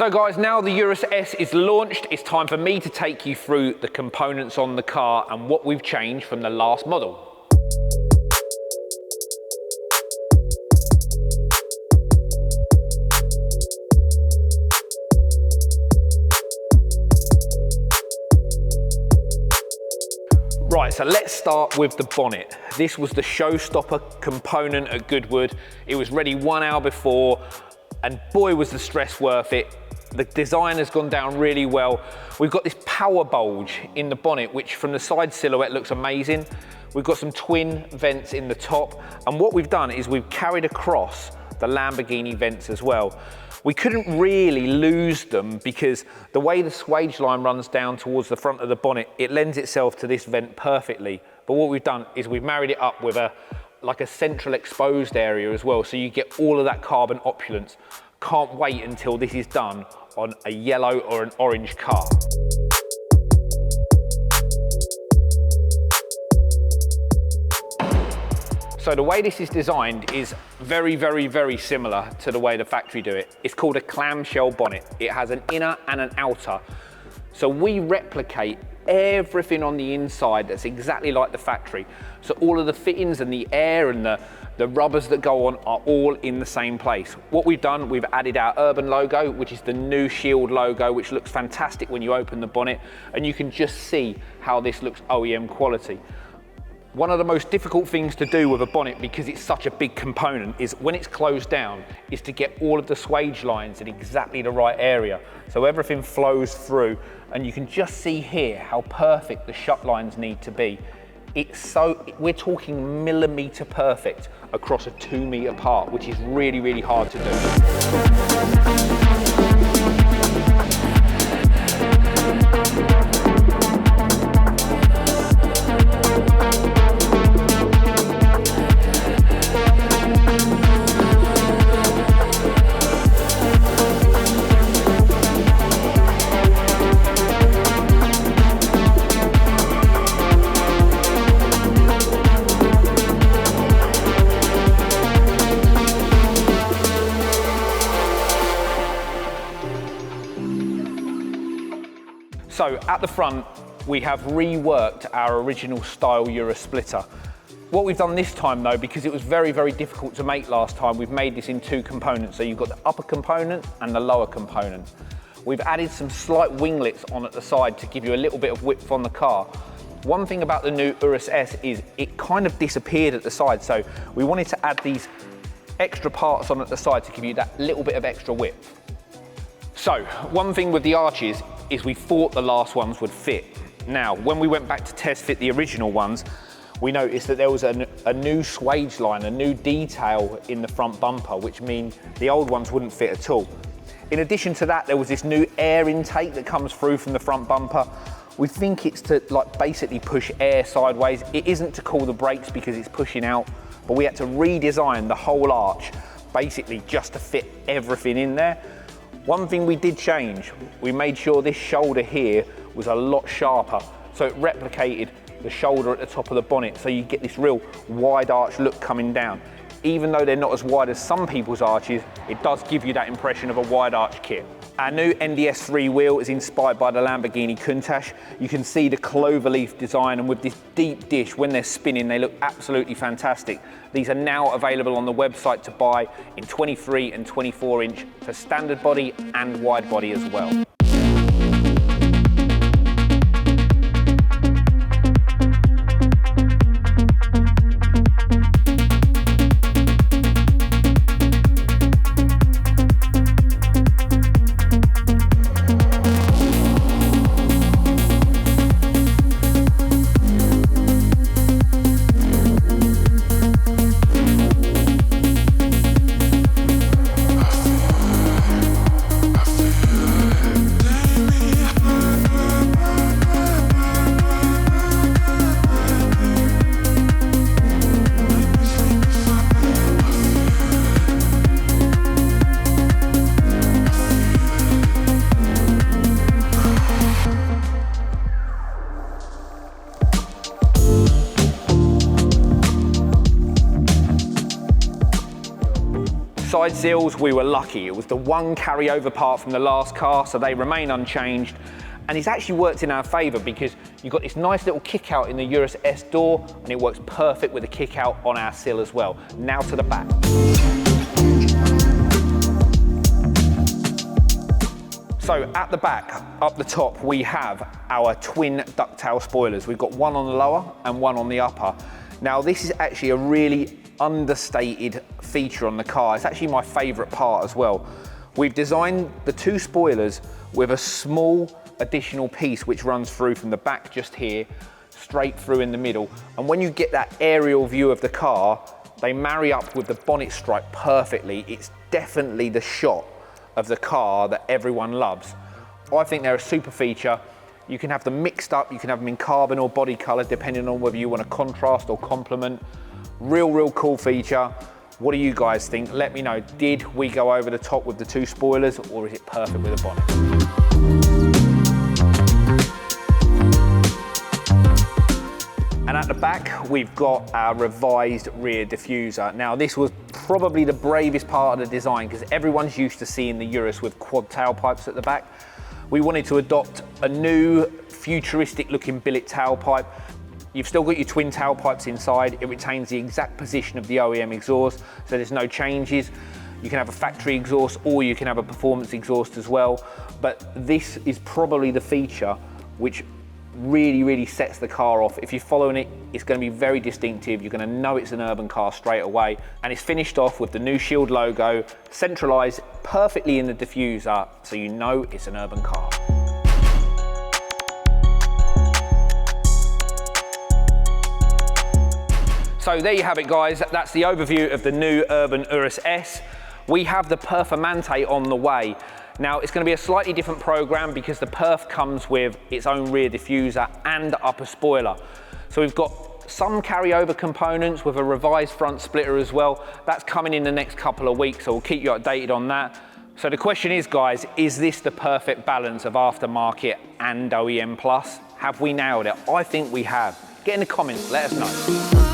So guys, now the Urus S is launched, it's time for me to take you through the components on the car and what we've changed from the last model. Right, so let's start with the bonnet. This was the showstopper component at Goodwood. It was ready 1 hour before, and boy was the stress worth it. The design has gone down really well. We've got this power bulge in the bonnet, which from the side silhouette looks amazing. We've got some twin vents in the top, and what we've done is we've carried across the Lamborghini vents as well. We couldn't really lose them because the way the swage line runs down towards the front of the bonnet, it lends itself to this vent perfectly. But what we've done is we've married it up with like a central exposed area as well, so you get all of that carbon opulence. Can't wait until this is done on a yellow or an orange car. So the way this is designed is very, very, very similar to the way the factory do it. It's called a clamshell bonnet. It has an inner and an outer. So we replicate everything on the inside that's exactly like the factory. So all of the fittings and the air and the rubbers that go on are all in the same place. What we've done, we've added our Urban logo, which is the new Shield logo, which looks fantastic when you open the bonnet, and you can just see how this looks OEM quality. One of the most difficult things to do with a bonnet, because it's such a big component, is when it's closed down, is to get all of the swage lines in exactly the right area. So everything flows through, and you can just see here how perfect the shut lines need to be. We're talking millimeter perfect across a 2 meter part, which is really, really hard to do. So at the front, we have reworked our original style Urus splitter. What we've done this time though, because it was very, very difficult to make last time, we've made this in 2 components. So you've got the upper component and the lower component. We've added some slight winglets on at the side to give you a little bit of width on the car. One thing about the new Urus S is it kind of disappeared at the side. So we wanted to add these extra parts on at the side to give you that little bit of extra width. So one thing with the arches is we thought the last ones would fit. Now, when we went back to test fit the original ones, we noticed that there was a new swage line, a new detail in the front bumper, which means the old ones wouldn't fit at all. In addition to that, there was this new air intake that comes through from the front bumper. We think it's to basically push air sideways. It isn't to cool the brakes because it's pushing out, but we had to redesign the whole arch basically just to fit everything in there. One thing we did change, we made sure this shoulder here was a lot sharper, so it replicated the shoulder at the top of the bonnet, so you get this real wide arch look coming down. Even though they're not as wide as some people's arches, it does give you that impression of a wide arch kit. Our new NDS3 wheel is inspired by the Lamborghini Countach. You can see the cloverleaf design, and with this deep dish, when they're spinning, they look absolutely fantastic. These are now available on the website to buy in 23 and 24 inch for standard body and wide body as well. side seals, we were lucky. It was the one carryover part from the last car, so they remain unchanged. And it's actually worked in our favour because you've got this nice little kick out in the Urus S door, and it works perfect with the kick out on our sill as well. Now to the back. So at the back, up the top, we have our twin ducktail spoilers. We've got one on the lower and one on the upper. Now this is actually a really understated feature on the car. It's actually my favourite part as well. We've designed the two spoilers with a small additional piece which runs through from the back just here, straight through in the middle. And when you get that aerial view of the car, they marry up with the bonnet stripe perfectly. It's definitely the shot of the car that everyone loves. I think they're a super feature. You can have them mixed up, you can have them in carbon or body colour, depending on whether you want to contrast or complement. Real cool feature. What do you guys think? Let me know. Did we go over the top with the two spoilers, or is it perfect with a bonnet? And at the back, we've got our revised rear diffuser. Now, this was probably the bravest part of the design because everyone's used to seeing the Urus with quad tailpipes at the back. We wanted to adopt a new futuristic looking billet tailpipe. You've still got your twin tailpipes inside. It retains the exact position of the OEM exhaust, so there's no changes. You can have a factory exhaust or you can have a performance exhaust as well. But this is probably the feature which really sets the car off. If you're following it, it's going to be very distinctive. You're going to know it's an urban car straight away. And it's finished off with the new Shield logo, centralized perfectly in the diffuser, so you know it's an urban car. So there you have it, guys. That's the overview of the new urban Urus S. We have the Performante on the way. Now, it's going to be a slightly different program because the Perf comes with its own rear diffuser and upper spoiler. So we've got some carryover components with a revised front splitter as well. That's coming in the next couple of weeks, so we'll keep you updated on that. So the question is, guys, is this the perfect balance of aftermarket and OEM plus? Have we nailed it? I think we have. Get in the comments, let us know.